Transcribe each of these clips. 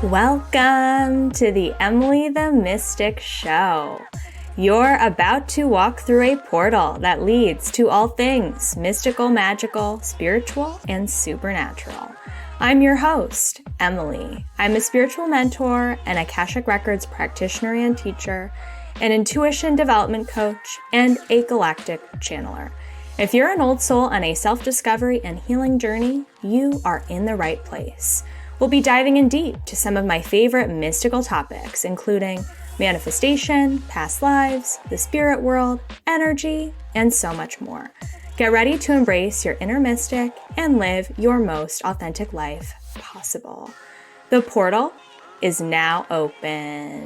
Welcome to the Emily the Mystic Show. You're about to walk through a portal that leads to all things mystical, magical, spiritual, and supernatural. I'm your host, Emily. I'm a spiritual mentor, an Akashic Records practitioner and teacher, an intuition development coach, and a galactic channeler. If you're an old soul on a self-discovery and healing journey, you are in the right place. We'll be diving in deep to some of my favorite mystical topics, including manifestation, past lives, the spirit world, energy, and so much more. Get ready to embrace your inner mystic and live your most authentic life possible. The portal is now open.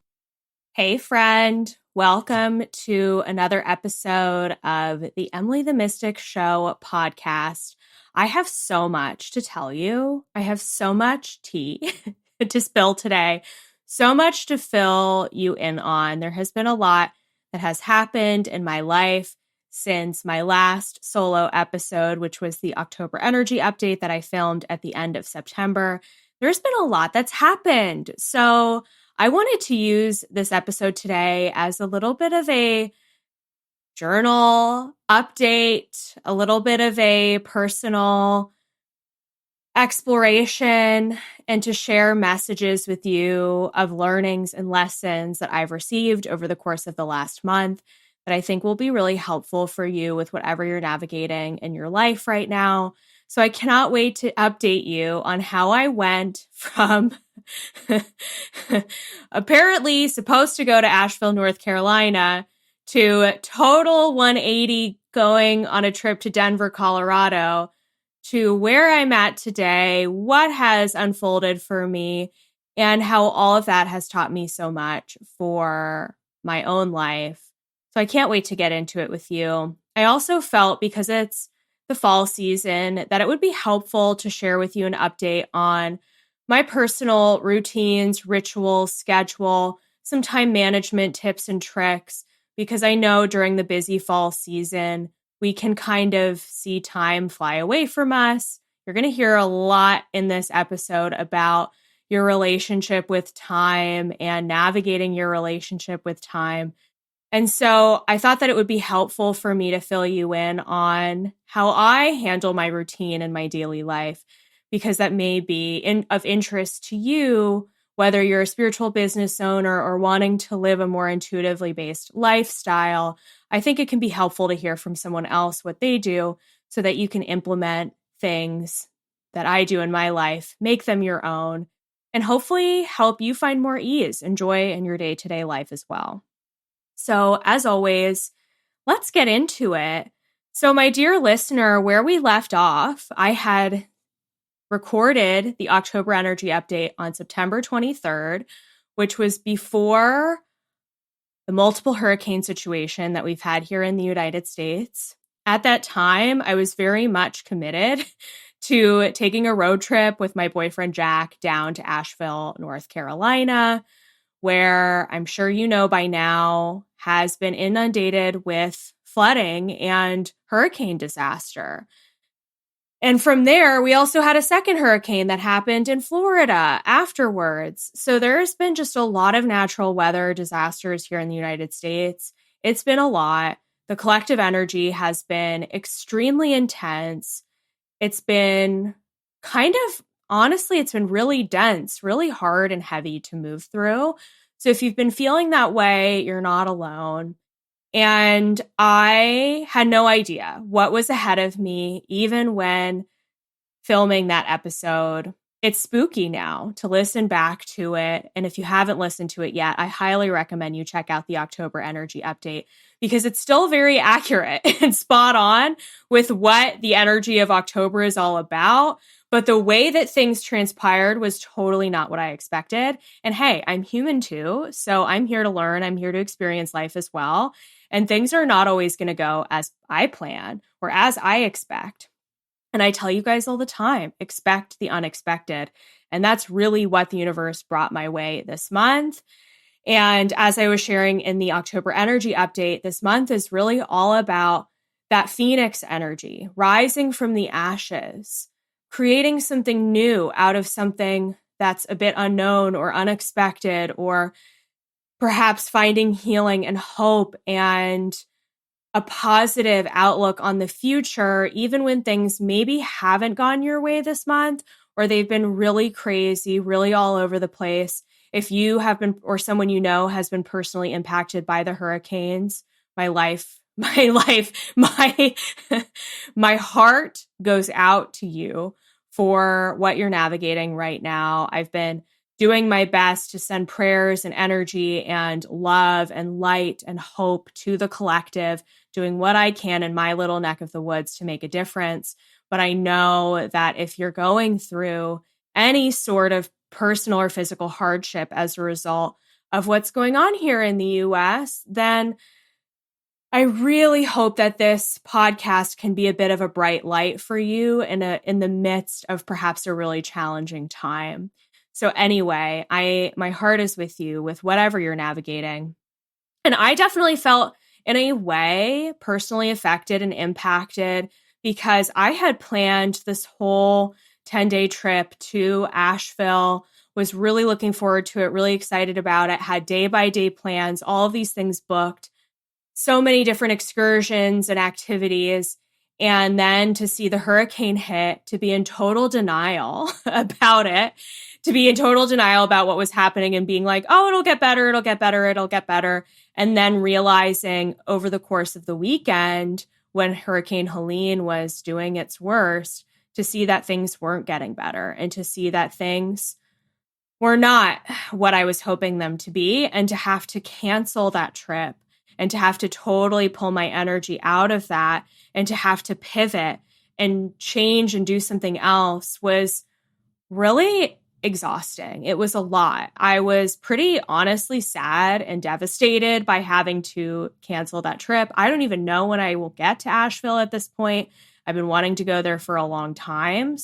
Hey friend, welcome to another episode of the Emily the Mystic Show podcast. I have so much to tell you. I have so much tea to spill today, so much to fill you in on. There has been a lot that has happened in my life since my last solo episode, which was the October energy update that I filmed at the end of September. There's been a lot that's happened. So I wanted to use this episode today as a little bit of a journal update, a little bit of a personal exploration, and to share messages with you of learnings and lessons that I've received over the course of the last month that I think will be really helpful for you with whatever you're navigating in your life right now. So I cannot wait to update you on how I went from apparently supposed to go to Asheville, North Carolina, to total 180 going on a trip to Denver, Colorado, to where I'm at today, what has unfolded for me, and how all of that has taught me so much for my own life. So I can't wait to get into it with you. I also felt, because it's the fall season, that it would be helpful to share with you an update on my personal routines, rituals, schedule, some time management tips and tricks, because I know during the busy fall season, we can kind of see time fly away from us. You're going to hear a lot in this episode about your relationship with time and navigating your relationship with time. And so I thought that it would be helpful for me to fill you in on how I handle my routine in my daily life, because that may be of interest to you, whether you're a spiritual business owner or wanting to live a more intuitively based lifestyle. I think it can be helpful to hear from someone else what they do so that you can implement things that I do in my life, make them your own, and hopefully help you find more ease and joy in your day-to-day life as well. So as always, let's get into it. So my dear listener, where we left off, I had recorded the October energy update on September 23rd, which was before the multiple hurricane situation that we've had here in the United States. At that time, I was very much committed to taking a road trip with my boyfriend, Jack, down to Asheville, North Carolina, where I'm sure you know by now has been inundated with flooding and hurricane disaster. And from there, we also had a second hurricane that happened in Florida afterwards. So there's been just a lot of natural weather disasters here in the United States. It's been a lot. The collective energy has been extremely intense. It's been honestly, it's been really dense, really hard and heavy to move through. So if you've been feeling that way, you're not alone. And I had no idea what was ahead of me, even when filming that episode. It's spooky now to listen back to it. And if you haven't listened to it yet, I highly recommend you check out the October energy update, because it's still very accurate and spot on with what the energy of October is all about. But the way that things transpired was totally not what I expected. And hey, I'm human too. So I'm here to learn. I'm here to experience life as well. And things are not always going to go as I plan or as I expect. And I tell you guys all the time, expect the unexpected. And that's really what the universe brought my way this month. And as I was sharing in the October energy update, this month is really all about that phoenix energy, rising from the ashes, creating something new out of something that's a bit unknown or unexpected, or perhaps finding healing and hope and a positive outlook on the future, even when things maybe haven't gone your way this month, or they've been really crazy, really all over the place. If you have been, or someone you know has been personally impacted by the hurricanes, my my heart goes out to you for what you're navigating right now. I've been doing my best to send prayers and energy and love and light and hope to the collective, doing what I can in my little neck of the woods to make a difference. But I know that if you're going through any sort of personal or physical hardship as a result of what's going on here in the US, then I really hope that this podcast can be a bit of a bright light for you in the midst of perhaps a really challenging time. So anyway, my heart is with you with whatever you're navigating. And I definitely felt in a way personally affected and impacted because I had planned this whole 10-day trip to Asheville, was really looking forward to it, really excited about it, had day-by-day plans, all of these things booked, so many different excursions and activities. And then to see the hurricane hit, to be in total denial about it, to be in total denial about what was happening and being like, oh, it'll get better, it'll get better, it'll get better. And then realizing over the course of the weekend, when Hurricane Helene was doing its worst, to see that things weren't getting better and to see that things were not what I was hoping them to be, and to have to cancel that trip and to have to totally pull my energy out of that and to have to pivot and change and do something else was really exhausting. It was a lot. I was pretty honestly sad and devastated by having to cancel that trip. I don't even know when I will get to Asheville at this point. I've been wanting to go there for a long time.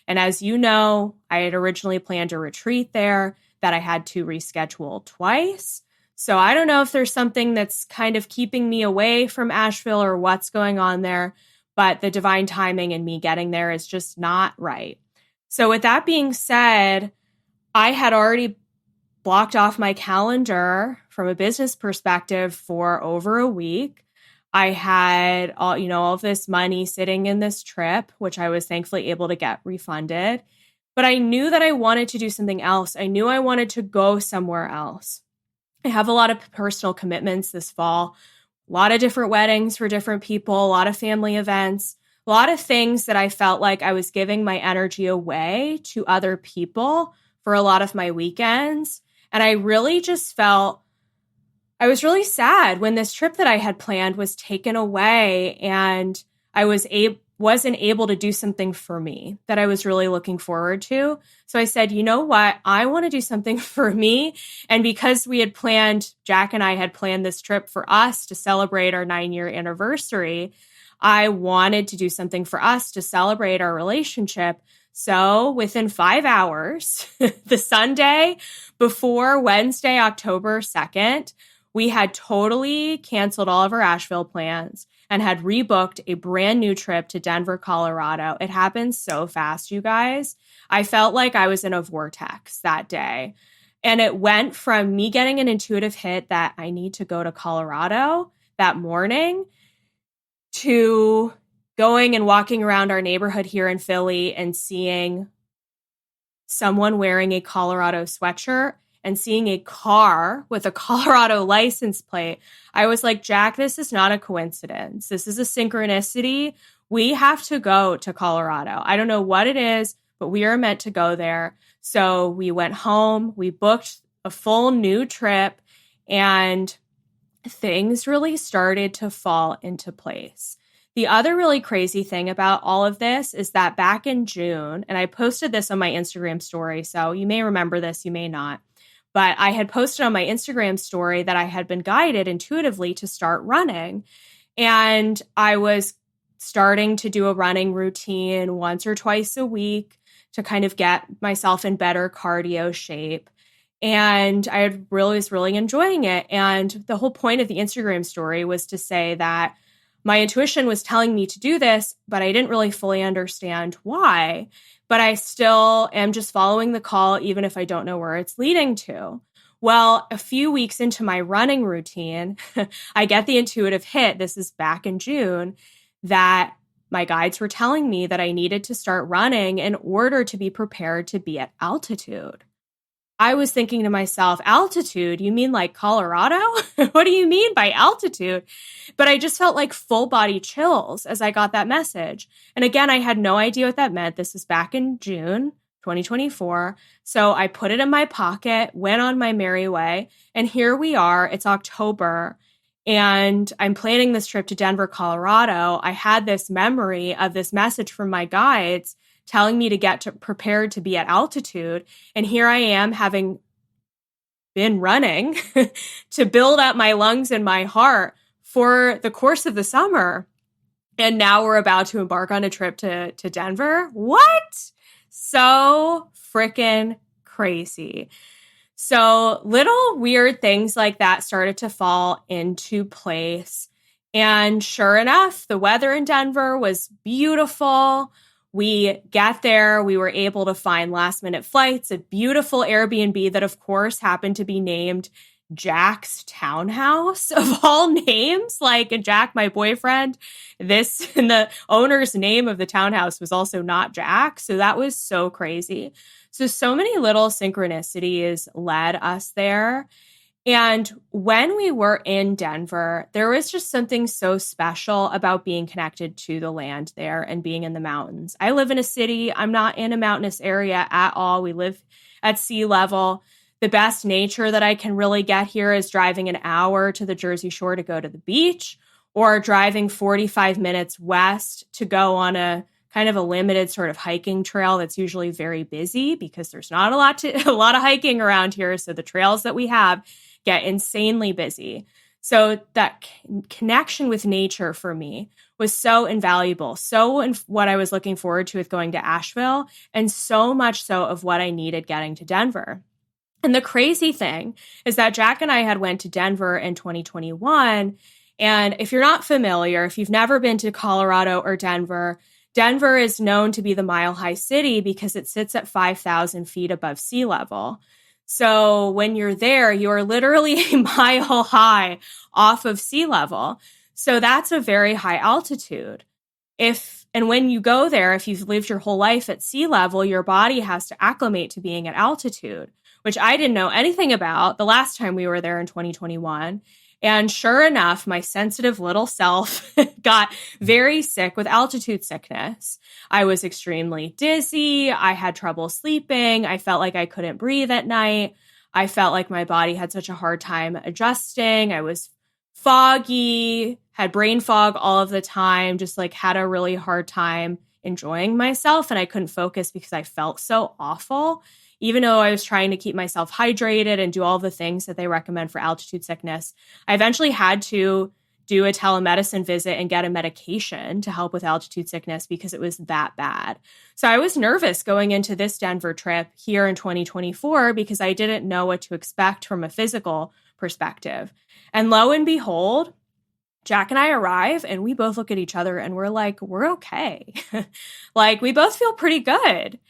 And as you know, I had originally planned a retreat there that I had to reschedule twice. So I don't know if there's something that's kind of keeping me away from Asheville or what's going on there, but the divine timing and me getting there is just not right. So with that being said, I had already blocked off my calendar from a business perspective for over a week. I had all of this money sitting in this trip, which I was thankfully able to get refunded. But I knew that I wanted to do something else. I knew I wanted to go somewhere else. I have a lot of personal commitments this fall, a lot of different weddings for different people, a lot of family events, a lot of things that I felt like I was giving my energy away to other people for a lot of my weekends. And I really just felt, I was really sad when this trip that I had planned was taken away and I wasn't able to do something for me that I was really looking forward to. So I said, you know what? I want to do something for me. And because Jack and I had planned this trip for us to celebrate our 9-year anniversary, I wanted to do something for us to celebrate our relationship. So within 5 hours, the Sunday before Wednesday, October 2nd, we had totally canceled all of our Asheville plans and had rebooked a brand new trip to Denver, Colorado. It happened so fast, you guys. I felt like I was in a vortex that day. And it went from me getting an intuitive hit that I need to go to Colorado that morning to going and walking around our neighborhood here in Philly and seeing someone wearing a Colorado sweatshirt and seeing a car with a Colorado license plate. I was like, Jack, this is not a coincidence. This is a synchronicity. We have to go to Colorado. I don't know what it is, but we are meant to go there. So we went home, we booked a full new trip, and things really started to fall into place. The other really crazy thing about all of this is that back in June, and I posted this on my Instagram story, so you may remember this, you may not, but I had posted on my Instagram story that I had been guided intuitively to start running. And I was starting to do a running routine once or twice a week to kind of get myself in better cardio shape. And I was really enjoying it. And the whole point of the Instagram story was to say that my intuition was telling me to do this, but I didn't really fully understand why. But I still am just following the call, even if I don't know where it's leading to. Well, a few weeks into my running routine, I get the intuitive hit. This is back in June, that my guides were telling me that I needed to start running in order to be prepared to be at altitude. I was thinking to myself, altitude? You mean like Colorado? What do you mean by altitude? But I just felt like full body chills as I got that message. And again, I had no idea what that meant. This was back in June 2024. So I put it in my pocket, went on my merry way. And here we are. It's October. And I'm planning this trip to Denver, Colorado. I had this memory of this message from my guides telling me to get prepared to be at altitude. And here I am, having been running to build up my lungs and my heart for the course of the summer. And now we're about to embark on a trip to Denver. What? So freaking crazy. So little weird things like that started to fall into place. And sure enough, the weather in Denver was beautiful. We get there, we were able to find last minute flights, a beautiful Airbnb that of course happened to be named Jack's Townhouse of all names. Like Jack, my boyfriend, and the owner's name of the townhouse was also not Jack. So that was so crazy. So many little synchronicities led us there. And when we were in Denver, there was just something so special about being connected to the land there and being in the mountains. I live in a city. I'm not in a mountainous area at all. We live at sea level. The best nature that I can really get here is driving an hour to the Jersey Shore to go to the beach, or driving 45 minutes west to go on a kind of a limited sort of hiking trail that's usually very busy because there's not a lot of hiking around here. So the trails that we have get insanely busy. So that connection with nature for me was so invaluable. So what I was looking forward to with going to Asheville, and so much so of what I needed getting to Denver. And the crazy thing is that Jack and I had went to Denver in 2021. And if you're not familiar, if you've never been to Colorado or Denver, Denver is known to be the Mile High City because it sits at 5,000 feet above sea level. So when you're there, you're literally a mile high off of sea level. So that's a very high altitude. And when you go there, if you've lived your whole life at sea level, your body has to acclimate to being at altitude, which I didn't know anything about the last time we were there in 2021. And sure enough, my sensitive little self got very sick with altitude sickness. I was extremely dizzy. I had trouble sleeping. I felt like I couldn't breathe at night. I felt like my body had such a hard time adjusting. I was foggy, had brain fog all of the time, just like had a really hard time enjoying myself. And I couldn't focus because I felt so awful. Even though I was trying to keep myself hydrated and do all the things that they recommend for altitude sickness, I eventually had to do a telemedicine visit and get a medication to help with altitude sickness because it was that bad. So I was nervous going into this Denver trip here in 2024 because I didn't know what to expect from a physical perspective. And lo and behold, Jack and I arrive and we both look at each other and we're like, we're okay. Like we both feel pretty good.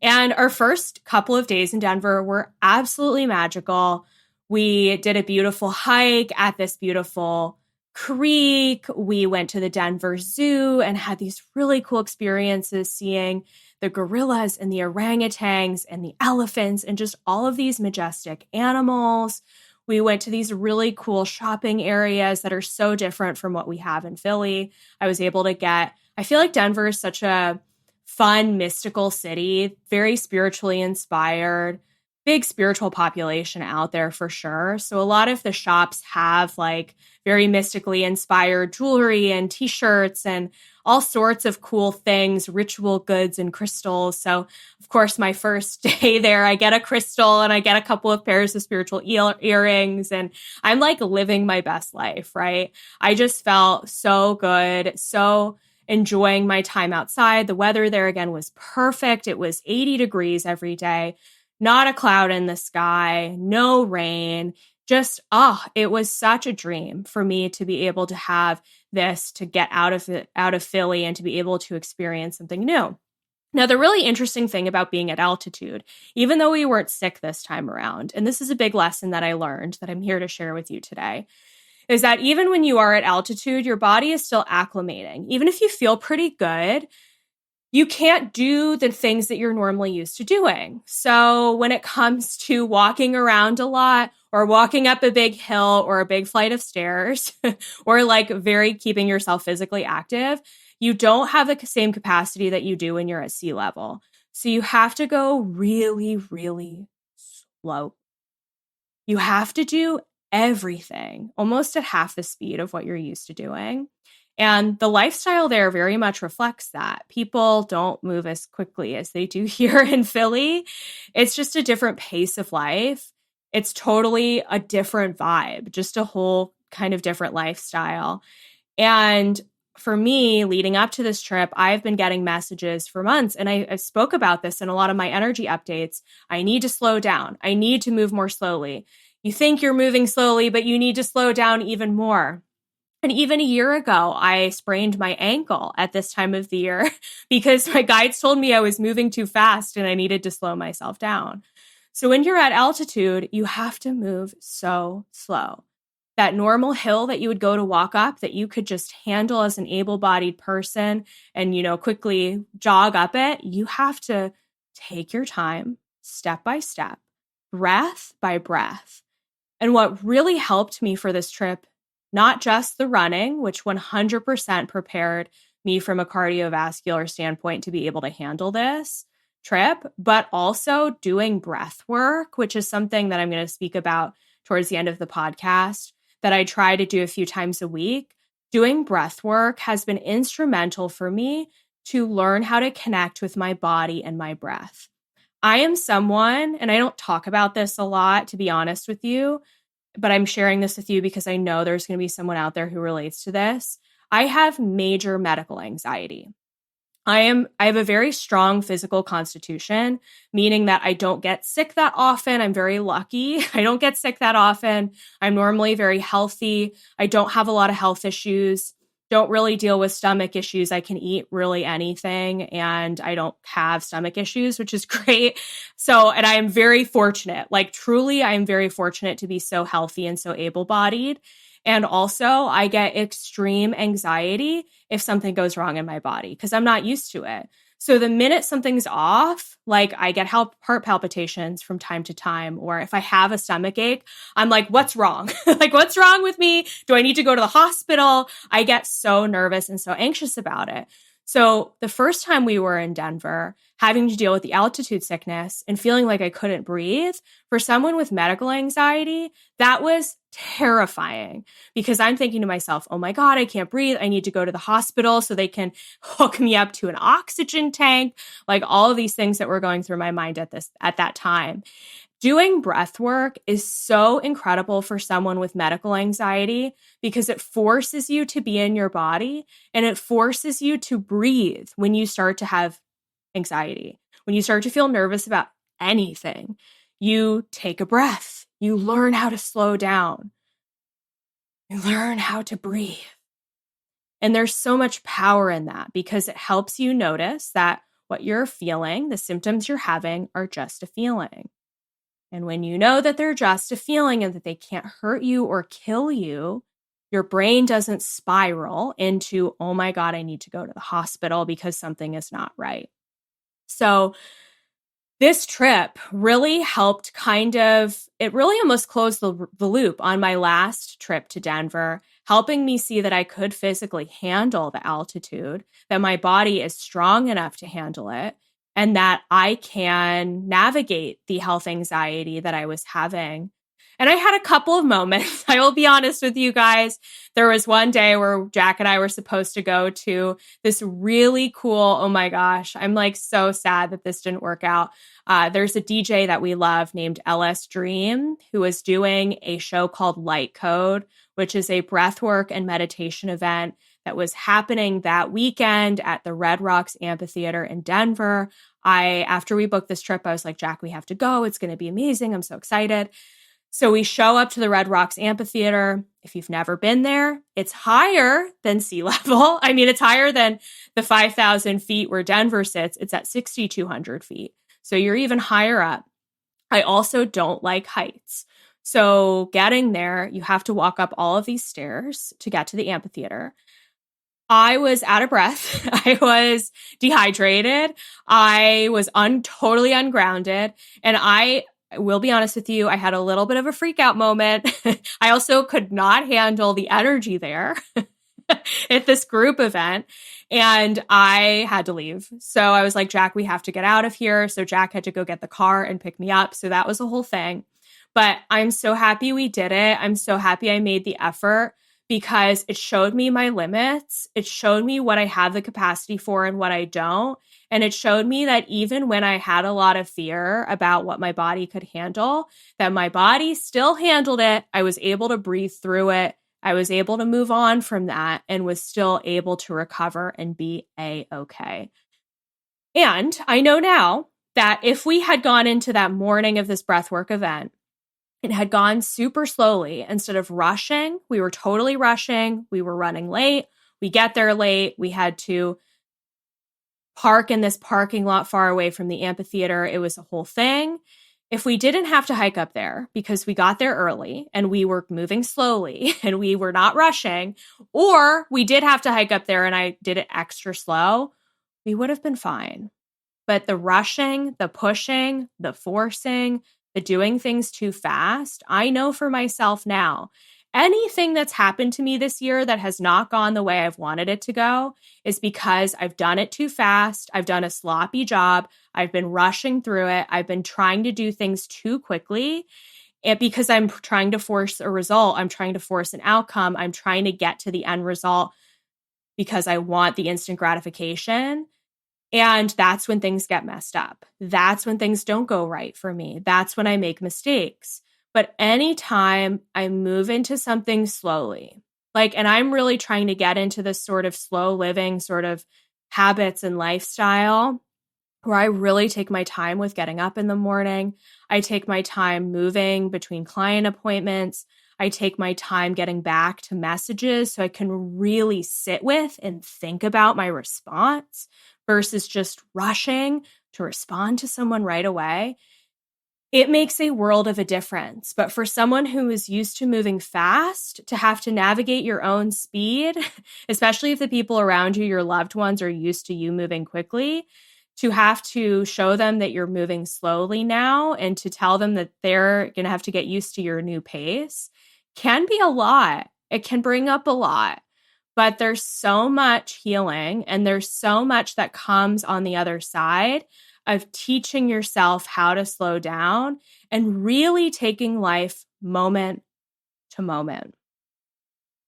And our first couple of days in Denver were absolutely magical. We did a beautiful hike at this beautiful creek. We went to the Denver Zoo and had these really cool experiences seeing the gorillas and the orangutans and the elephants and just all of these majestic animals. We went to these really cool shopping areas that are so different from what we have in Philly. I feel like Denver is such a fun, mystical city, very spiritually inspired, big spiritual population out there for sure. So a lot of the shops have like very mystically inspired jewelry and t-shirts and all sorts of cool things, ritual goods and crystals. So of course, my first day there, I get a crystal and I get a couple of pairs of spiritual earrings and I'm like living my best life, right? I just felt so good, so enjoying my time outside. The weather there again was perfect. It was 80 degrees every day, not a cloud in the sky, no rain. it was such a dream for me to be able to have this, to get out of Philly and to be able to experience something new. Now, the really interesting thing about being at altitude, even though we weren't sick this time around, and this is a big lesson that I learned that I'm here to share with you today, is that even when you are at altitude, your body is still acclimating. Even if you feel pretty good, you can't do the things that you're normally used to doing. So when it comes to walking around a lot or walking up a big hill or a big flight of stairs or like very keeping yourself physically active, you don't have the same capacity that you do when you're at sea level. So you have to go really, really slow. You have to do everything almost at half the speed of what you're used to doing. And the lifestyle there very much reflects that. People don't move as quickly as they do here in Philly. It's just a different pace of life. It's totally a different vibe, just a whole kind of different lifestyle. And for me, leading up to this trip, I've been getting messages for months, and I spoke about this in a lot of my energy updates. I need to slow down. I need to move more slowly. You think you're moving slowly, but you need to slow down even more. And even a year ago, I sprained my ankle at this time of the year because my guides told me I was moving too fast and I needed to slow myself down. So when you're at altitude, you have to move so slow. That normal hill that you would go to walk up that you could just handle as an able-bodied person and, quickly jog up it, you have to take your time, step by step, breath by breath. And what really helped me for this trip, not just the running, which 100% prepared me from a cardiovascular standpoint to be able to handle this trip, but also doing breath work, which is something that I'm going to speak about towards the end of the podcast that I try to do a few times a week. Doing breath work has been instrumental for me to learn how to connect with my body and my breath. I am someone, and I don't talk about this a lot, to be honest with you, but I'm sharing this with you because I know there's going to be someone out there who relates to this. I have major medical anxiety. I have a very strong physical constitution, meaning that I don't get sick that often. I'm very lucky. I don't get sick that often. I'm normally very healthy. I don't have a lot of health issues. Don't really deal with stomach issues. I can eat really anything and I don't have stomach issues, which is great. So, and I am very fortunate, like truly, I am very fortunate to be so healthy and so able-bodied. And also I get extreme anxiety if something goes wrong in my body because I'm not used to it. So the minute something's off, like I get heart palpitations from time to time, or if I have a stomach ache, I'm like, what's wrong? Like, what's wrong with me? Do I need to go to the hospital? I get so nervous and so anxious about it. So the first time we were in Denver, having to deal with the altitude sickness and feeling like I couldn't breathe, for someone with medical anxiety, that was terrifying because I'm thinking to myself, oh my God, I can't breathe. I need to go to the hospital so they can hook me up to an oxygen tank, like all of these things that were going through my mind at that time. Doing breath work is so incredible for someone with medical anxiety because it forces you to be in your body and it forces you to breathe when you start to have anxiety. When you start to feel nervous about anything, you take a breath. You learn how to slow down. You learn how to breathe. And there's so much power in that because it helps you notice that what you're feeling, the symptoms you're having, are just a feeling. And when you know that they're just a feeling and that they can't hurt you or kill you, your brain doesn't spiral into, oh my God, I need to go to the hospital because something is not right. So this trip really helped it really almost closed the loop on my last trip to Denver, helping me see that I could physically handle the altitude, that my body is strong enough to handle it, and that I can navigate the health anxiety that I was having. And I had a couple of moments. I will be honest with you guys. There was one day where Jack and I were supposed to go to this really cool, oh my gosh, I'm like so sad that this didn't work out. There's a DJ that we love named LS Dream who is doing a show called Light Code, which is a breathwork and meditation event that was happening that weekend at the Red Rocks Amphitheater in Denver. After we booked this trip, I was like, Jack, we have to go. It's going to be amazing. I'm so excited. So we show up to the Red Rocks Amphitheater. If you've never been there, it's higher than sea level. I mean, it's higher than the 5,000 feet where Denver sits. It's at 6,200 feet. So you're even higher up. I also don't like heights. So getting there, you have to walk up all of these stairs to get to the amphitheater. I was out of breath. I was dehydrated. I was totally ungrounded. And I will be honest with you, I had a little bit of a freak out moment. I also could not handle the energy there at this group event. And I had to leave. So I was like, Jack, we have to get out of here. So Jack had to go get the car and pick me up. So that was a whole thing. But I'm so happy we did it. I'm so happy I made the effort because it showed me my limits. It showed me what I have the capacity for and what I don't. And it showed me that even when I had a lot of fear about what my body could handle, that my body still handled it. I was able to breathe through it. I was able to move on from that and was still able to recover and be A-okay. And I know now that if we had gone into that morning of this breathwork event and had gone super slowly instead of rushing, we were totally rushing. We were running late. We get there late. We had to park in this parking lot far away from the amphitheater. It was a whole thing. If we didn't have to hike up there because we got there early and we were moving slowly and we were not rushing, or we did have to hike up there and I did it extra slow, we would have been fine. But the rushing, the pushing, the forcing, the doing things too fast, I know for myself now, anything that's happened to me this year that has not gone the way I've wanted it to go is because I've done it too fast. I've done a sloppy job. I've been rushing through it. I've been trying to do things too quickly. And because I'm trying to force a result, I'm trying to force an outcome. I'm trying to get to the end result because I want the instant gratification. And that's when things get messed up. That's when things don't go right for me. That's when I make mistakes. But anytime I move into something slowly, and I'm really trying to get into this sort of slow living sort of habits and lifestyle where I really take my time with getting up in the morning. I take my time moving between client appointments. I take my time getting back to messages so I can really sit with and think about my response versus just rushing to respond to someone right away. It makes a world of a difference. But for someone who is used to moving fast, to have to navigate your own speed, especially if the people around you, your loved ones, are used to you moving quickly, to have to show them that you're moving slowly now and to tell them that they're going to have to get used to your new pace can be a lot. It can bring up a lot. But there's so much healing and there's so much that comes on the other side of teaching yourself how to slow down and really taking life moment to moment.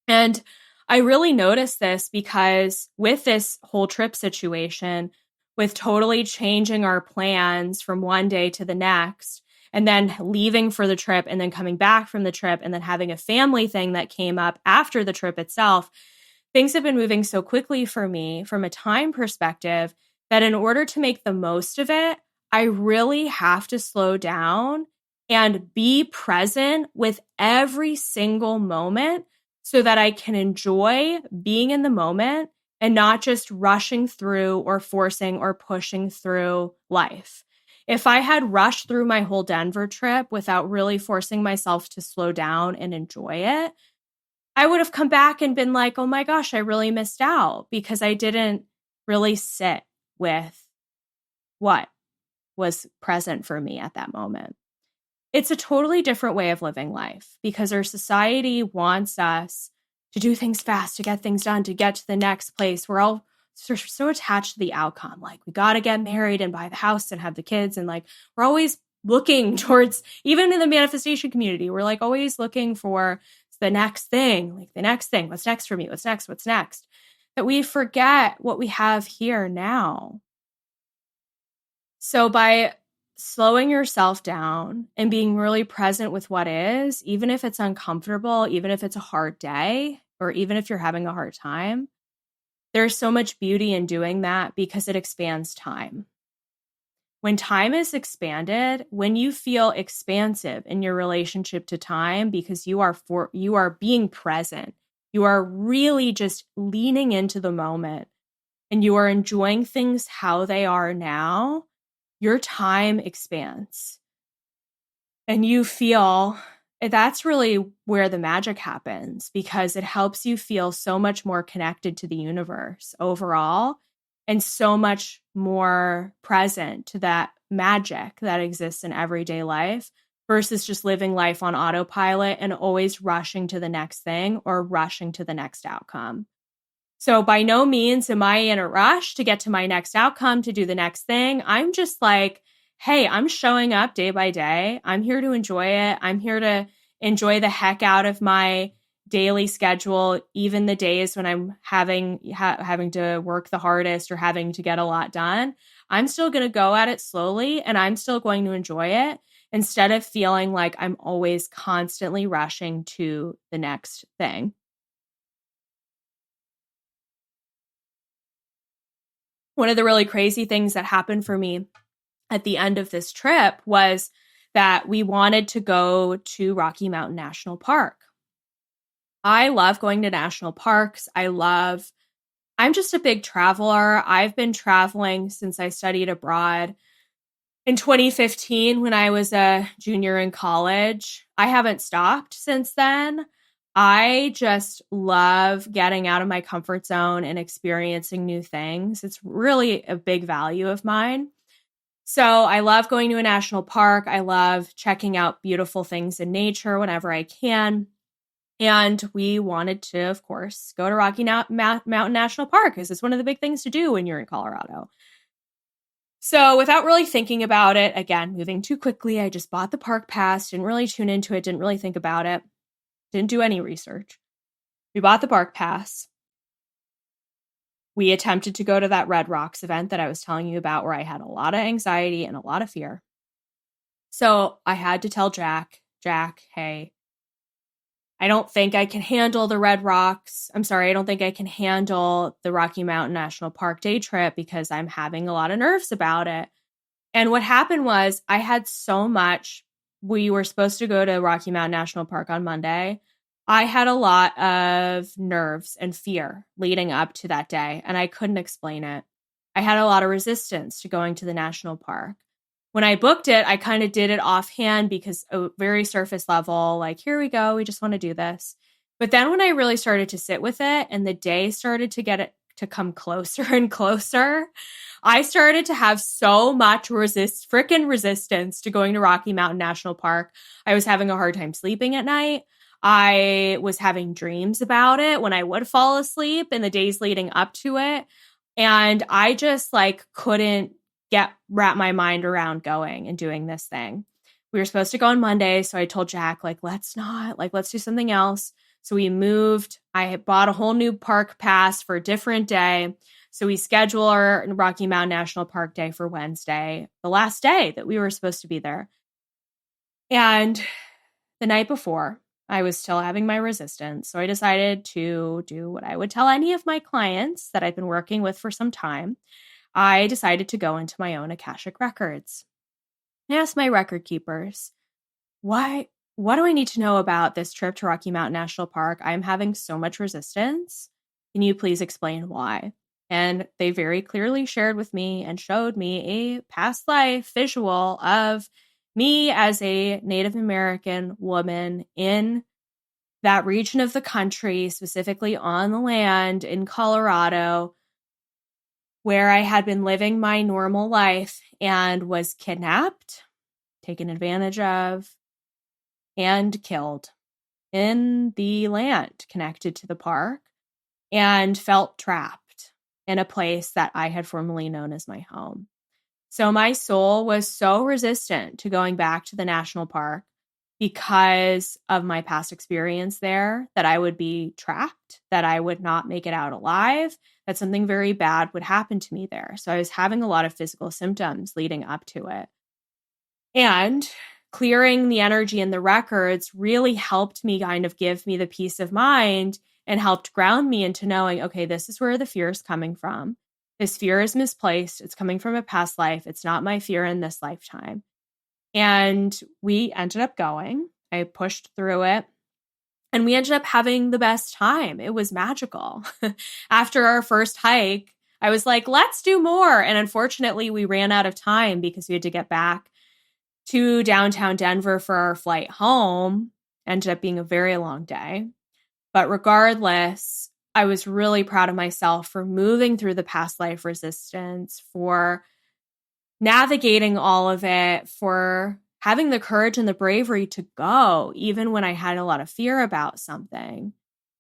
And I really noticed this because with this whole trip situation, with totally changing our plans from one day to the next, and then leaving for the trip and then coming back from the trip and then having a family thing that came up after the trip itself, things have been moving so quickly for me from a time perspective that in order to make the most of it, I really have to slow down and be present with every single moment so that I can enjoy being in the moment and not just rushing through or forcing or pushing through life. If I had rushed through my whole Denver trip without really forcing myself to slow down and enjoy it, I would have come back and been like, oh my gosh, I really missed out because I didn't really sit with what was present for me at that moment. It's a totally different way of living life because our society wants us to do things fast, to get things done, to get to the next place. We're all so attached to the outcome. Like, we got to get married and buy the house and have the kids. And we're always looking towards, even in the manifestation community, we're always looking for the next thing, the next thing. What's next for me? What's next? What's next? That we forget what we have here now. So by slowing yourself down and being really present with what is, even if it's uncomfortable, even if it's a hard day, or even if you're having a hard time, there's so much beauty in doing that because it expands time. When time is expanded, when you feel expansive in your relationship to time because you are being present, you are really just leaning into the moment and you are enjoying things how they are now, your time expands. And you feel that's really where the magic happens because it helps you feel so much more connected to the universe overall and so much more present to that magic that exists in everyday life versus just living life on autopilot and always rushing to the next thing or rushing to the next outcome. So by no means am I in a rush to get to my next outcome, to do the next thing. I'm just like, hey, I'm showing up day by day. I'm here to enjoy it. I'm here to enjoy the heck out of my daily schedule, even the days when I'm having to work the hardest or having to get a lot done. I'm still going to go at it slowly and I'm still going to enjoy it instead of feeling like I'm always constantly rushing to the next thing. One of the really crazy things that happened for me at the end of this trip was that we wanted to go to Rocky Mountain National Park. I love going to national parks. I'm just a big traveler. I've been traveling since I studied abroad. In 2015, when I was a junior in college, I haven't stopped since then. I just love getting out of my comfort zone and experiencing new things. It's really a big value of mine. So I love going to a national park. I love checking out beautiful things in nature whenever I can. And we wanted to, of course, go to Rocky Mountain National Park because it's one of the big things to do when you're in Colorado. So without really thinking about it, again, moving too quickly, I just bought the park pass, didn't really tune into it, didn't really think about it, didn't do any research. We bought the park pass. We attempted to go to that Red Rocks event that I was telling you about where I had a lot of anxiety and a lot of fear. So I had to tell Jack, hey, I don't think I can handle the Red Rocks. I'm sorry, I don't think I can handle the Rocky Mountain National Park day trip because I'm having a lot of nerves about it. And what happened was I had so much. We were supposed to go to Rocky Mountain National Park on Monday. I had a lot of nerves and fear leading up to that day, and I couldn't explain it. I had a lot of resistance to going to the national park. When I booked it, I kind of did it offhand because a very surface level, like, here we go, we just want to do this. But then when I really started to sit with it and the day started to get it to come closer and closer, I started to have so much freaking resistance to going to Rocky Mountain National Park. I was having a hard time sleeping at night. I was having dreams about it when I would fall asleep in the days leading up to it. And I just couldn't wrap my mind around going and doing this thing. We were supposed to go on Monday. So I told Jack, let's do something else. So we moved. I had bought a whole new park pass for a different day. So we schedule our Rocky Mountain National Park day for Wednesday, the last day that we were supposed to be there. And the night before, I was still having my resistance. So I decided to do what I would tell any of my clients that I've been working with for some time. I decided to go into my own Akashic records. I asked my record keepers, what do I need to know about this trip to Rocky Mountain National Park? I'm having so much resistance. Can you please explain why? And they very clearly shared with me and showed me a past life visual of me as a Native American woman in that region of the country, specifically on the land in Colorado, where I had been living my normal life and was kidnapped, taken advantage of, and killed in the land connected to the park, and felt trapped in a place that I had formerly known as my home. So my soul was so resistant to going back to the national park because of my past experience there, that I would be trapped, that I would not make it out alive, that something very bad would happen to me there. So I was having a lot of physical symptoms leading up to it. And clearing the energy in the records really helped me kind of give me the peace of mind and helped ground me into knowing, okay, this is where the fear is coming from. This fear is misplaced. It's coming from a past life. It's not my fear in this lifetime. And we ended up going. I pushed through it. And we ended up having the best time. It was magical. After our first hike, I was like, let's do more. And unfortunately, we ran out of time because we had to get back to downtown Denver for our flight home. Ended up being a very long day. But regardless, I was really proud of myself for moving through the past life resistance, for navigating all of it, for having the courage and the bravery to go, even when I had a lot of fear about something,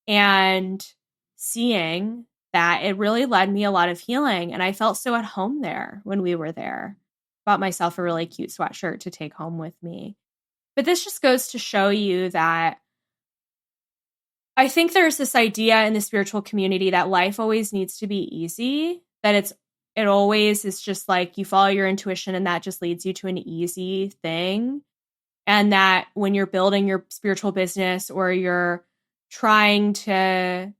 and seeing that it really led me a lot of healing. And I felt so at home there when we were there. Bought myself a really cute sweatshirt to take home with me. But this just goes to show you that I think there's this idea in the spiritual community that life always needs to be easy, that it always is just like you follow your intuition and that just leads you to an easy thing. And that when you're building your spiritual business or you're trying to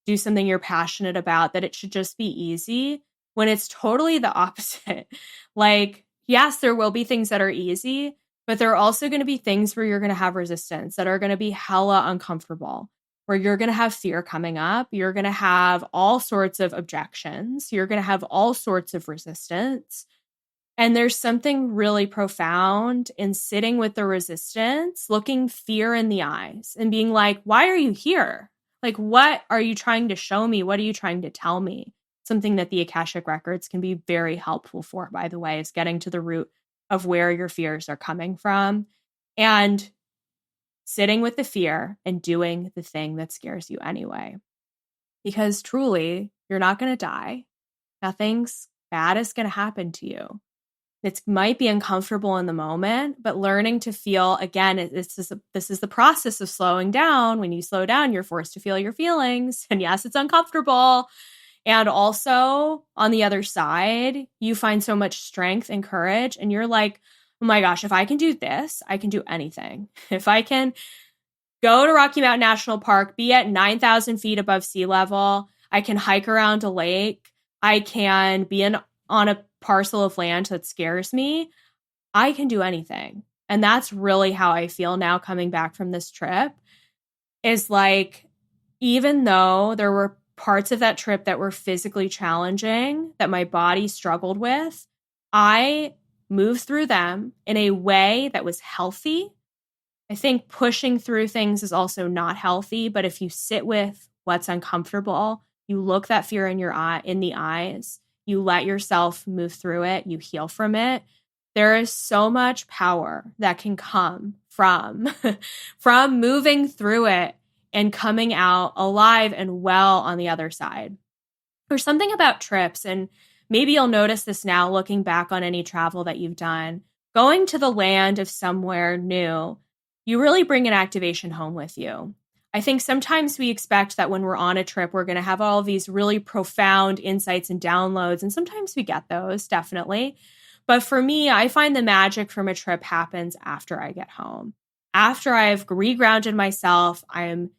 do something you're passionate about, that it should just be easy, when it's totally the opposite. Like, yes, there will be things that are easy, but there are also going to be things where you're going to have resistance, that are going to be hella uncomfortable, where you're going to have fear coming up. You're going to have all sorts of objections. You're going to have all sorts of resistance. And there's something really profound in sitting with the resistance, looking fear in the eyes and being like, why are you here? Like, what are you trying to show me? What are you trying to tell me? Something that the Akashic records can be very helpful for, by the way, is getting to the root of where your fears are coming from and sitting with the fear and doing the thing that scares you anyway. Because truly, you're not going to die. Nothing's bad is going to happen to you. It might be uncomfortable in the moment, but learning to feel, again, this is the process of slowing down. When you slow down, you're forced to feel your feelings. And yes, it's uncomfortable. And also on the other side, you find so much strength and courage. And you're like, oh my gosh, if I can do this, I can do anything. If I can go to Rocky Mountain National Park, be at 9,000 feet above sea level, I can hike around a lake, I can be on a parcel of land that scares me, I can do anything. And that's really how I feel now coming back from this trip, is like, even though there were parts of that trip that were physically challenging, that my body struggled with, I moved through them in a way that was healthy. I think pushing through things is also not healthy, but if you sit with what's uncomfortable, you look that fear in the eyes, you let yourself move through it, you heal from it. There is so much power that can come from moving through it and coming out alive and well on the other side. There's something about trips, and maybe you'll notice this now looking back on any travel that you've done. Going to the land of somewhere new, you really bring an activation home with you. I think sometimes we expect that when we're on a trip, we're going to have all of these really profound insights and downloads. And sometimes we get those, definitely. But for me, I find the magic from a trip happens after I get home. After I've regrounded myself, I'm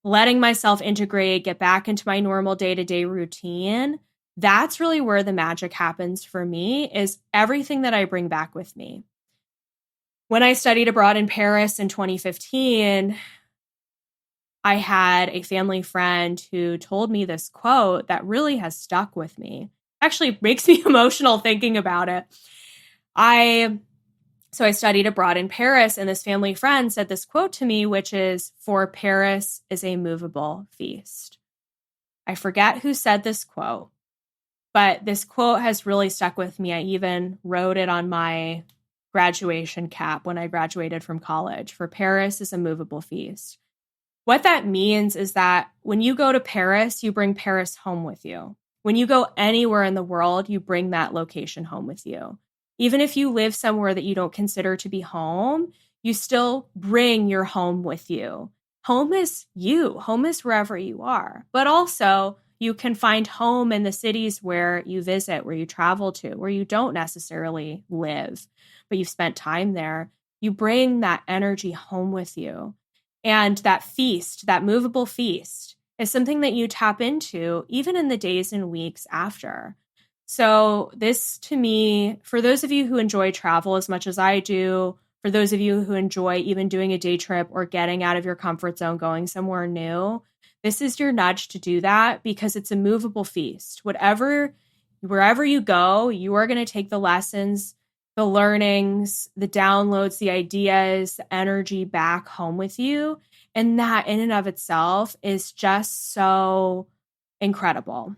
letting myself integrate, get back into my normal day-to-day routine. That's really where the magic happens for me, is everything that I bring back with me. When I studied abroad in Paris in 2015, I had a family friend who told me this quote that really has stuck with me. Actually makes me emotional thinking about it. So I studied abroad in Paris, and this family friend said this quote to me, which is, "For Paris is a movable feast." I forget who said this quote, but this quote has really stuck with me. I even wrote it on my graduation cap when I graduated from college. "For Paris is a movable feast." What that means is that when you go to Paris, you bring Paris home with you. When you go anywhere in the world, you bring that location home with you. Even if you live somewhere that you don't consider to be home, you still bring your home with you. Home is you. Home is wherever you are. But also, you can find home in the cities where you visit, where you travel to, where you don't necessarily live, but you've spent time there. You bring that energy home with you. And that feast, that movable feast, is something that you tap into even in the days and weeks after. So this to me, for those of you who enjoy travel as much as I do, for those of you who enjoy even doing a day trip or getting out of your comfort zone, going somewhere new, this is your nudge to do that because it's a movable feast. Wherever you go, you are going to take the lessons, the learnings, the downloads, the ideas, the energy back home with you. And that in and of itself is just so incredible.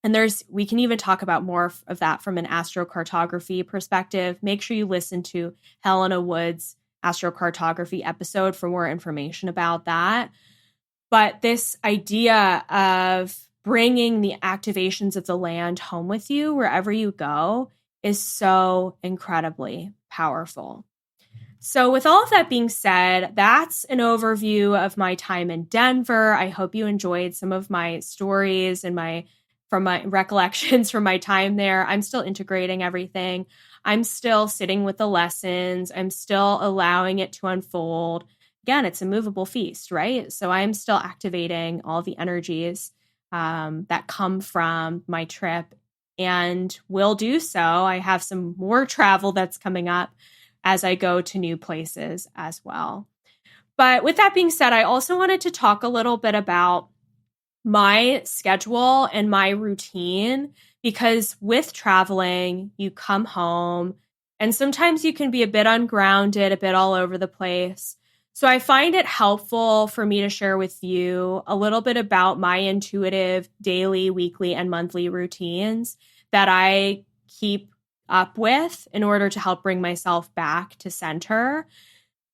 And we can even talk about more of that from an astrocartography perspective. Make sure you listen to Helena Wood's astrocartography episode for more information about that. But this idea of bringing the activations of the land home with you wherever you go is so incredibly powerful. So with all of that being said, that's an overview of my time in Denver. I hope you enjoyed some of my stories and from my recollections from my time there. I'm still integrating everything. I'm still sitting with the lessons. I'm still allowing it to unfold. Again, it's a movable feast, right? So I'm still activating all the energies that come from my trip and will do so. I have some more travel that's coming up as I go to new places as well. But with that being said, I also wanted to talk a little bit about my schedule and my routine, because with traveling, you come home and sometimes you can be a bit ungrounded, a bit all over the place. So I find it helpful for me to share with you a little bit about my intuitive daily, weekly, and monthly routines that I keep up with in order to help bring myself back to center.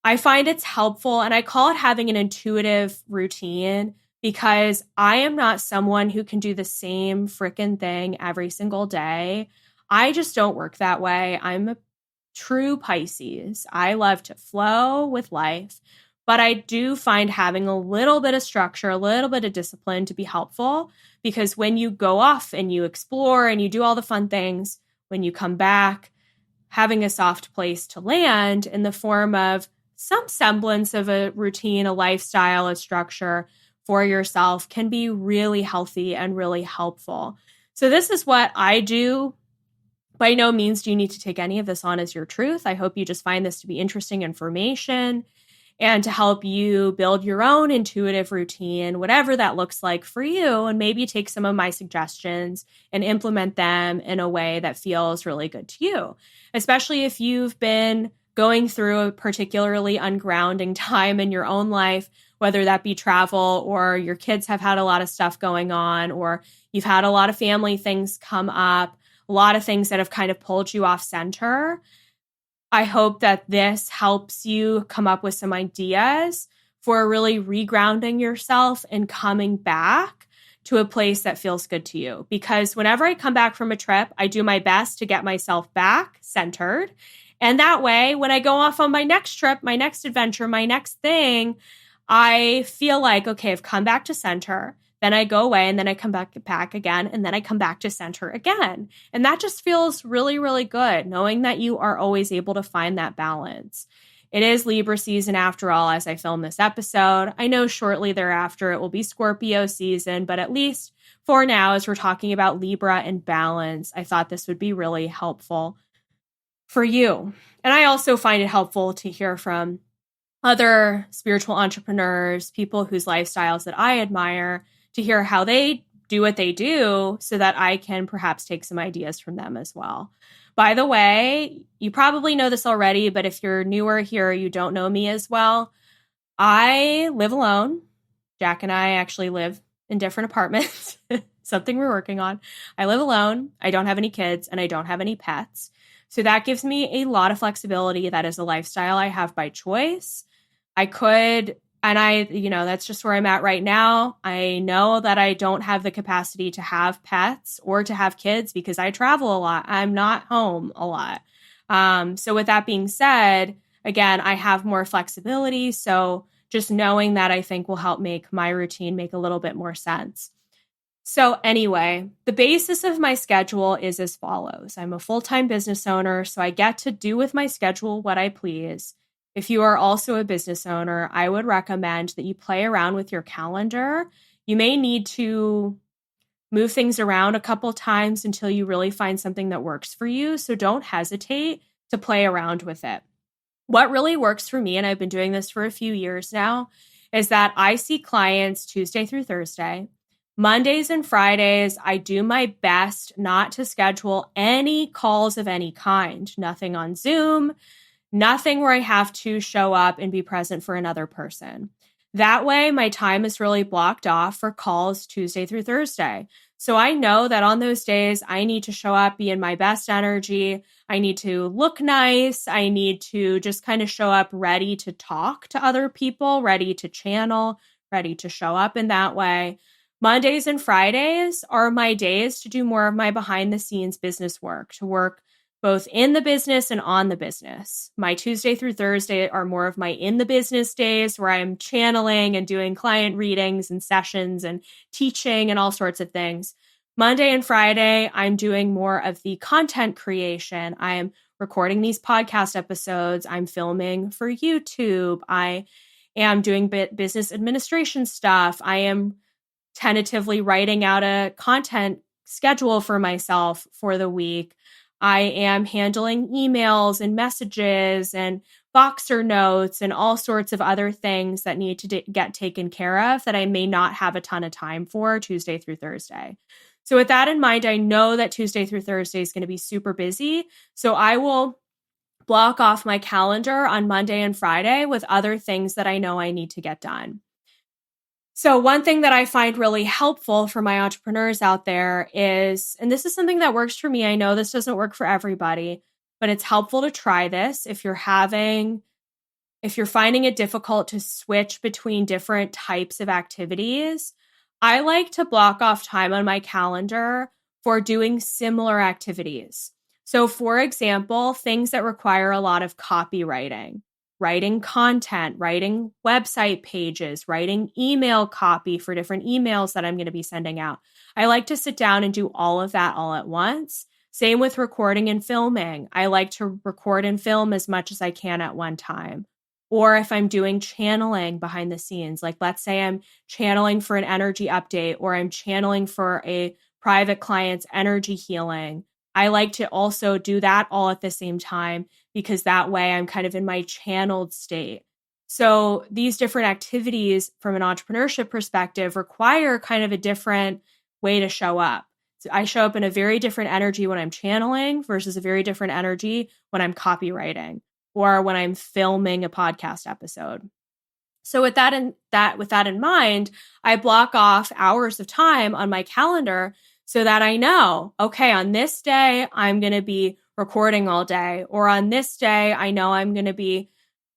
I find it's helpful, and I call it having an intuitive routine, because I am not someone who can do the same freaking thing every single day. I just don't work that way. I'm a true Pisces. I love to flow with life, but I do find having a little bit of structure, a little bit of discipline to be helpful, because when you go off and you explore and you do all the fun things, when you come back, having a soft place to land in the form of some semblance of a routine, a lifestyle, a structure for yourself can be really healthy and really helpful. So this is what I do. By no means do you need to take any of this on as your truth. I hope you just find this to be interesting information and to help you build your own intuitive routine, whatever that looks like for you, and maybe take some of my suggestions and implement them in a way that feels really good to you, especially if you've been going through a particularly ungrounding time in your own life, whether that be travel or your kids have had a lot of stuff going on, or you've had a lot of family things come up, a lot of things that have kind of pulled you off center. I hope that this helps you come up with some ideas for really regrounding yourself and coming back to a place that feels good to you. Because whenever I come back from a trip, I do my best to get myself back centered. And that way, when I go off on my next trip, my next adventure, my next thing, I feel like, okay, I've come back to center. Then I go away and then I come back again, and then I come back to center again. And that just feels really, really good, knowing that you are always able to find that balance. It is Libra season after all, as I film this episode. I know shortly thereafter it will be Scorpio season, but at least for now, as we're talking about Libra and balance, I thought this would be really helpful for you. And I also find it helpful to hear from other spiritual entrepreneurs, people whose lifestyles that I admire, to hear how they do what they do so that I can perhaps take some ideas from them as well. By the way, you probably know this already, but if you're newer here, you don't know me as well, I live alone. Jack and I actually live in different apartments, something we're working on. I live alone. I don't have any kids and I don't have any pets. So that gives me a lot of flexibility. That is a lifestyle I have by choice. I could, and that's just where I'm at right now. I know that I don't have the capacity to have pets or to have kids because I travel a lot. I'm not home a lot. So with that being said, again, I have more flexibility. So just knowing that, I think, will help make my routine make a little bit more sense. So anyway, the basis of my schedule is as follows. I'm a full-time business owner, so I get to do with my schedule what I please. If you are also a business owner, I would recommend that you play around with your calendar. You may need to move things around a couple times until you really find something that works for you. So don't hesitate to play around with it. What really works for me, and I've been doing this for a few years now, is that I see clients Tuesday through Thursday. Mondays and Fridays, I do my best not to schedule any calls of any kind, nothing on Zoom, nothing where I have to show up and be present for another person. That way, my time is really blocked off for calls Tuesday through Thursday. So I know that on those days, I need to show up, be in my best energy. I need to look nice. I need to just kind of show up ready to talk to other people, ready to channel, ready to show up in that way. Mondays and Fridays are my days to do more of my behind the scenes business work, to work both in the business and on the business. My Tuesday through Thursday are more of my in the business days where I'm channeling and doing client readings and sessions and teaching and all sorts of things. Monday and Friday, I'm doing more of the content creation. I am recording these podcast episodes. I'm filming for YouTube. I am doing business administration stuff. I am tentatively writing out a content schedule for myself for the week. I am handling emails and messages and Boxer notes and all sorts of other things that need to get taken care of that I may not have a ton of time for Tuesday through Thursday. So with that in mind, I know that Tuesday through Thursday is going to be super busy. So I will block off my calendar on Monday and Friday with other things that I know I need to get done. So one thing that I find really helpful for my entrepreneurs out there is, and this is something that works for me. I know this doesn't work for everybody, but it's helpful to try this if you're finding it difficult to switch between different types of activities. I like to block off time on my calendar for doing similar activities. So for example, things that require a lot of copywriting. Writing content, writing website pages, writing email copy for different emails that I'm going to be sending out. I like to sit down and do all of that all at once. Same with recording and filming. I like to record and film as much as I can at one time. Or if I'm doing channeling behind the scenes, like let's say I'm channeling for an energy update or I'm channeling for a private client's energy healing. I like to also do that all at the same time because that way I'm kind of in my channeled state. So these different activities from an entrepreneurship perspective require kind of a different way to show up. So I show up in a very different energy when I'm channeling versus a very different energy when I'm copywriting or when I'm filming a podcast episode. So with that in mind, I block off hours of time on my calendar so that I know, okay, on this day, I'm going to be recording all day, or on this day, I know I'm going to be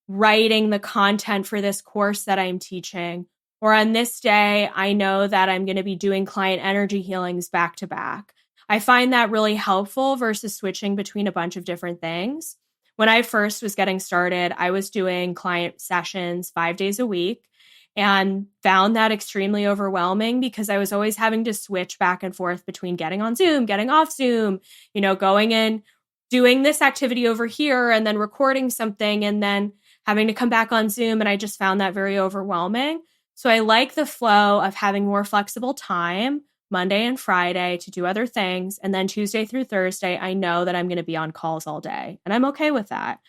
writing the content for this course that I'm teaching, or on this day, I know that I'm going to be doing client energy healings back to back. I find that really helpful versus switching between a bunch of different things. When I first was getting started, I was doing client sessions 5 days a week and found that extremely overwhelming because I was always having to switch back and forth between getting on Zoom, getting off Zoom, going in, doing this activity over here and then recording something and then having to come back on Zoom. And I just found that very overwhelming. So I like the flow of having more flexible time Monday and Friday to do other things. And then Tuesday through Thursday, I know that I'm going to be on calls all day. And I'm okay with that.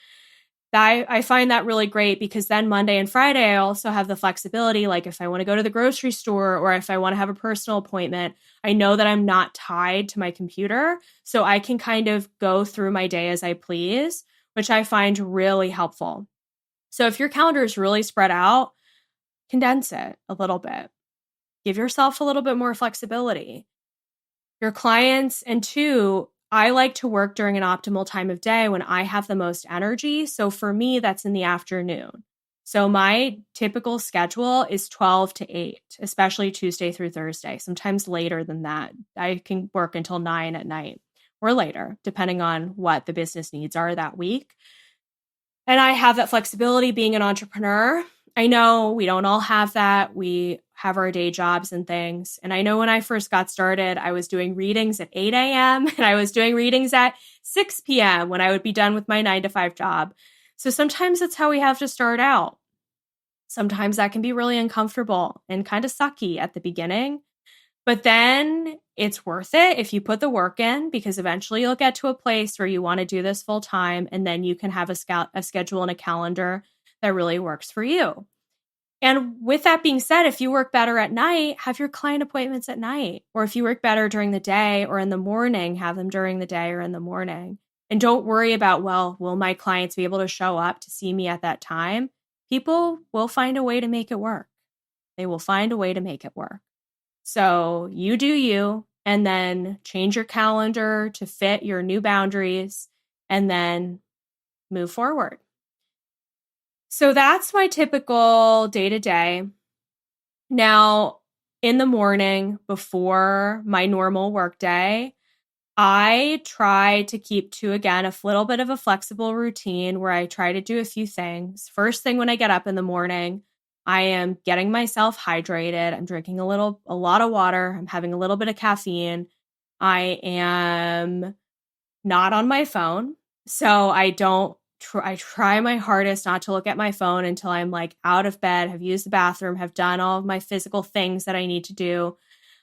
I find that really great because then Monday and Friday, I also have the flexibility. Like if I want to go to the grocery store or if I want to have a personal appointment, I know that I'm not tied to my computer. So I can kind of go through my day as I please, which I find really helpful. So if your calendar is really spread out, condense it a little bit. Give yourself a little bit more flexibility. Your clients, and two, I like to work during an optimal time of day when I have the most energy. So for me, that's in the afternoon. So my typical schedule is 12 to 8, especially Tuesday through Thursday, sometimes later than that. I can work until 9 at night or later, depending on what the business needs are that week. And I have that flexibility being an entrepreneur. I know we don't all have that. We have our day jobs and things. And I know when I first got started, I was doing readings at 8 a.m. and I was doing readings at 6 p.m. when I would be done with my 9-to-5 job. So sometimes that's how we have to start out. Sometimes that can be really uncomfortable and kind of sucky at the beginning. But then it's worth it if you put the work in, because eventually you'll get to a place where you want to do this full time, and then you can have a schedule and a calendar that really works for you. And with that being said, if you work better at night, have your client appointments at night. Or if you work better during the day or in the morning, have them during the day or in the morning. And don't worry about, well, will my clients be able to show up to see me at that time? People will find a way to make it work. They will find a way to make it work. So you do you, and then change your calendar to fit your new boundaries, and then move forward. So that's my typical day-to-day. Now, in the morning before my normal workday, I try to keep to, again, a little bit of a flexible routine where I try to do a few things. First thing when I get up in the morning, I am getting myself hydrated. I'm drinking a lot of water. I'm having a little bit of caffeine. I am not on my phone. So I try my hardest not to look at my phone until I'm like out of bed, have used the bathroom, have done all of my physical things that I need to do.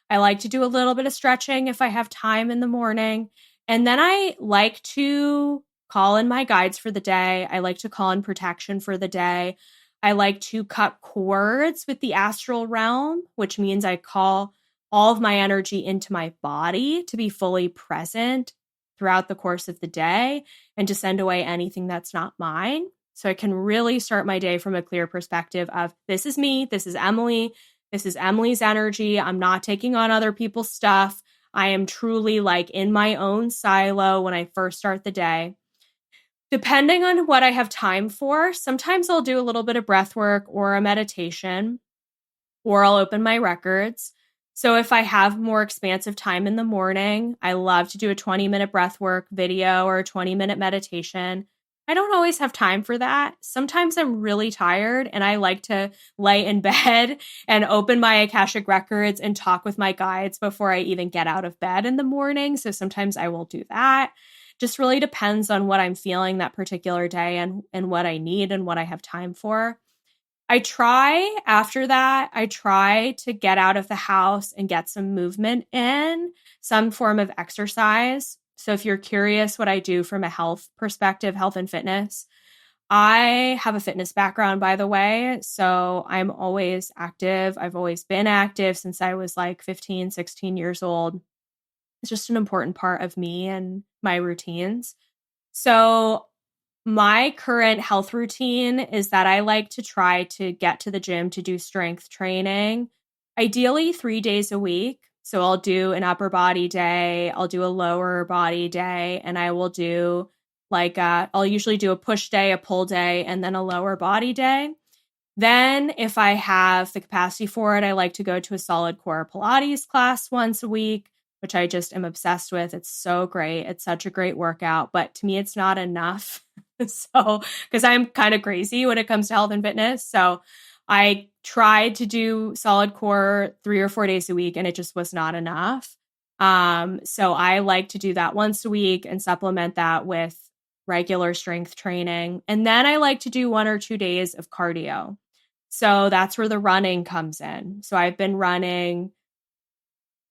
I like to do a little bit of stretching if I have time in the morning. And then I like to call in my guides for the day. I like to call in protection for the day. I like to cut cords with the astral realm, which means I call all of my energy into my body to be fully present throughout the course of the day and to send away anything that's not mine. So I can really start my day from a clear perspective of, this is me, this is Emily, this is Emily's energy. I'm not taking on other people's stuff. I am truly like in my own silo when I first start the day. Depending on what I have time for, sometimes I'll do a little bit of breath work or a meditation, or I'll open my records. So if I have more expansive time in the morning, I love to do a 20-minute breathwork video or a 20-minute meditation. I don't always have time for that. Sometimes I'm really tired and I like to lay in bed and open my Akashic records and talk with my guides before I even get out of bed in the morning. So sometimes I will do that. Just really depends on what I'm feeling that particular day and what I need and what I have time for. After that, I try to get out of the house and get some movement in, some form of exercise. So if you're curious what I do from a health perspective, health and fitness, I have a fitness background, by the way. So I'm always active. I've always been active since I was like 15, 16 years old. It's just an important part of me and my routines. So my current health routine is that I like to try to get to the gym to do strength training, ideally 3 days a week. So I'll do an upper body day, I'll do a lower body day, and I will do I'll usually do a push day, a pull day, and then a lower body day. Then if I have the capacity for it, I like to go to a solid core Pilates class once a week, which I just am obsessed with. It's so great. It's such a great workout, but to me, it's not enough. So, because I'm kind of crazy when it comes to health and fitness. So I tried to do solid core 3 or 4 days a week and it just was not enough. So I like to do that once a week and supplement that with regular strength training. And then I like to do 1 or 2 days of cardio. So that's where the running comes in. So I've been running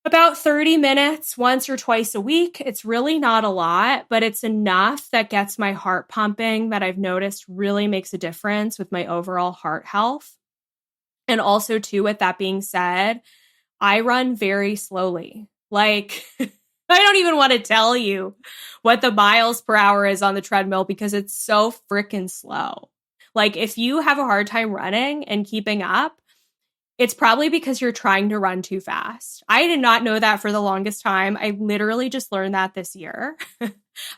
about 30 minutes once or twice a week. It's really not a lot, but it's enough that gets my heart pumping that I've noticed really makes a difference with my overall heart health. And also, too, with that being said, I run very slowly. Like, I don't even want to tell you what the miles per hour is on the treadmill because it's so freaking slow. Like, if you have a hard time running and keeping up, it's probably because you're trying to run too fast. I did not know that for the longest time. I literally just learned that this year.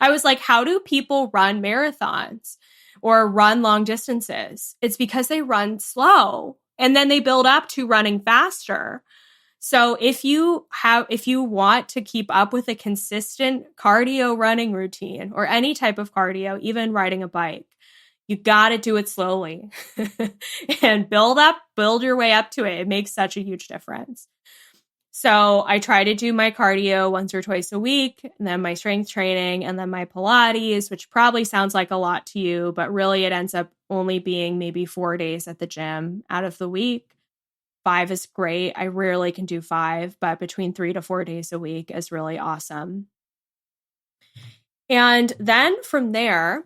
I was like, how do people run marathons or run long distances? It's because they run slow and then they build up to running faster. So if you want to keep up with a consistent cardio running routine or any type of cardio, even riding a bike, you got to do it slowly and build your way up to it. It makes such a huge difference. So I try to do my cardio once or twice a week, and then my strength training, and then my Pilates, which probably sounds like a lot to you, but really it ends up only being maybe 4 days at the gym out of the week. 5 is great. I rarely can do 5, but between 3 to 4 days a week is really awesome. And then from there,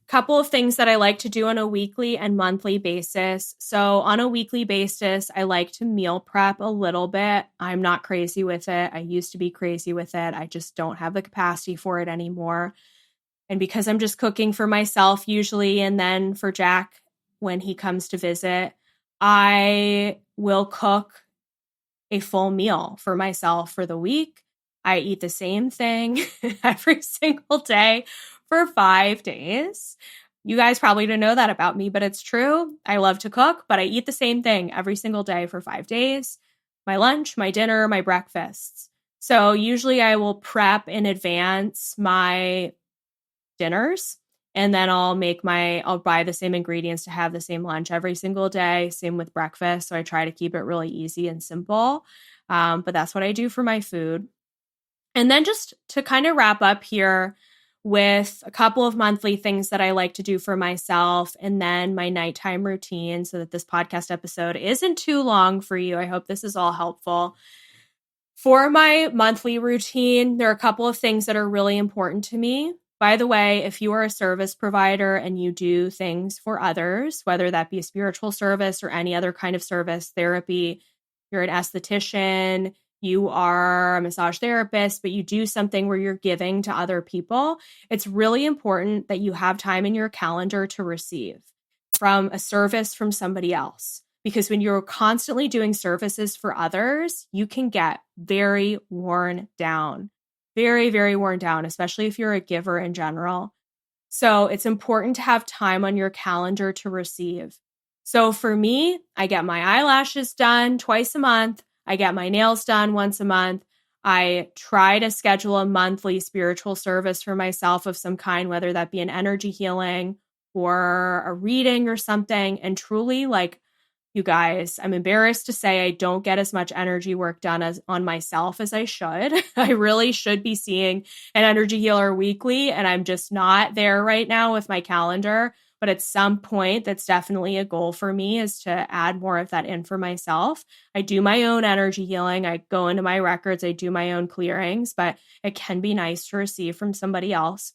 couple of things that I like to do on a weekly and monthly basis. So on a weekly basis, I like to meal prep a little bit. I'm not crazy with it. I used to be crazy with it. I just don't have the capacity for it anymore. And because I'm just cooking for myself usually, and then for Jack when he comes to visit, I will cook a full meal for myself for the week. I eat the same thing every single day for 5 days. You guys probably don't know that about me, but it's true. I love to cook, but I eat the same thing every single day for 5 days. My lunch, my dinner, my breakfasts. So usually I will prep in advance my dinners, and then I'll buy the same ingredients to have the same lunch every single day. Same with breakfast. So I try to keep it really easy and simple. But that's what I do for my food. And then just to kind of wrap up here with a couple of monthly things that I like to do for myself, and then my nighttime routine, so that this podcast episode isn't too long for you. I hope this is all helpful. For my monthly routine, there are a couple of things that are really important to me. By the way, if you are a service provider and you do things for others, whether that be a spiritual service or any other kind of service, therapy, you're an esthetician, you are a massage therapist, but you do something where you're giving to other people, it's really important that you have time in your calendar to receive from a service from somebody else. Because when you're constantly doing services for others, you can get very worn down. Very, very worn down, especially if you're a giver in general. So it's important to have time on your calendar to receive. So for me, I get my eyelashes done twice a month. I get my nails done once a month. I try to schedule a monthly spiritual service for myself of some kind, whether that be an energy healing or a reading or something. And truly, like, you guys, I'm embarrassed to say I don't get as much energy work done on myself as I should. I really should be seeing an energy healer weekly, and I'm just not there right now with my calendar. But at some point, that's definitely a goal for me, is to add more of that in for myself. I do my own energy healing. I go into my records. I do my own clearings, but it can be nice to receive from somebody else.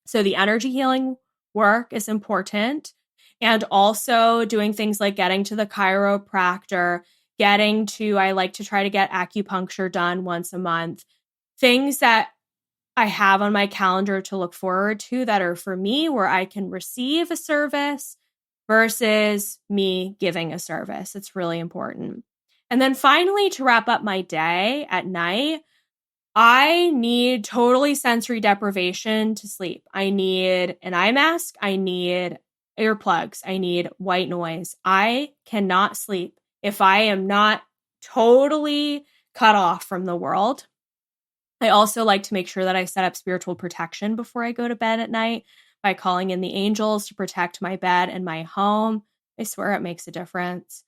So the energy healing work is important. And also doing things like getting to the chiropractor, I like to try to get acupuncture done once a month. Things that I have on my calendar to look forward to that are for me, where I can receive a service versus me giving a service. It's really important. And then finally, to wrap up my day at night, I need totally sensory deprivation to sleep. I need an eye mask. I need earplugs. I need white noise. I cannot sleep if I am not totally cut off from the world. I also like to make sure that I set up spiritual protection before I go to bed at night by calling in the angels to protect my bed and my home. I swear it makes a difference.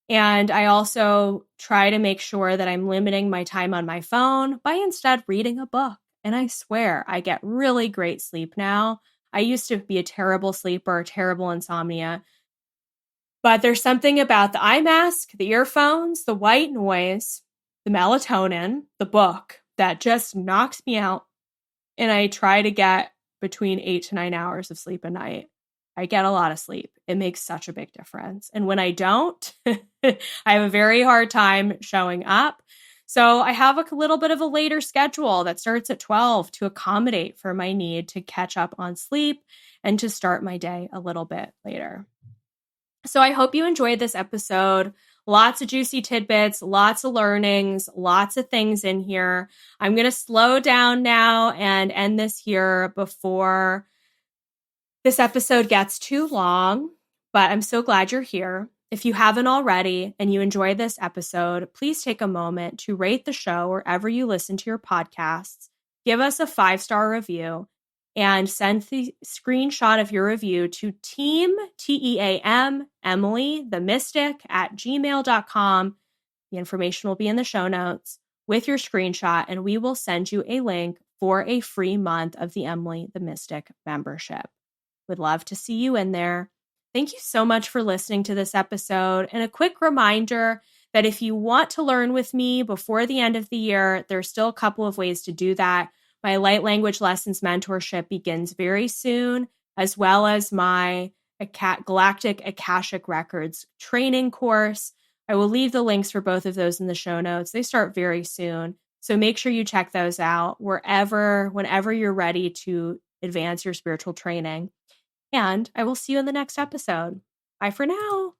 And I also try to make sure that I'm limiting my time on my phone by instead reading a book. And I swear I get really great sleep now. I used to be a terrible sleeper, terrible insomnia. But there's something about the eye mask, the earphones, the white noise, the melatonin, the book that just knocks me out. And I try to get between 8 to 9 hours of sleep a night. I get a lot of sleep. It makes such a big difference. And when I don't, I have a very hard time showing up. So I have a little bit of a later schedule that starts at 12 to accommodate for my need to catch up on sleep and to start my day a little bit later. So I hope you enjoyed this episode. Lots of juicy tidbits, lots of learnings, lots of things in here. I'm going to slow down now and end this here before this episode gets too long, but I'm so glad you're here. If you haven't already and you enjoyed this episode, please take a moment to rate the show wherever you listen to your podcasts. Give us a 5-star review and send the screenshot of your review to TEAM, Emily, the Mystic at gmail.com. The information will be in the show notes with your screenshot, and we will send you a link for a free month of the Emily the Mystic membership. Would love to see you in there. Thank you so much for listening to this episode. And a quick reminder that if you want to learn with me before the end of the year, there's still a couple of ways to do that. My Light Language Lessons mentorship begins very soon, as well as my Galactic Akashic Records training course. I will leave the links for both of those in the show notes. They start very soon. So make sure you check those out whenever you're ready to advance your spiritual training. And I will see you in the next episode. Bye for now.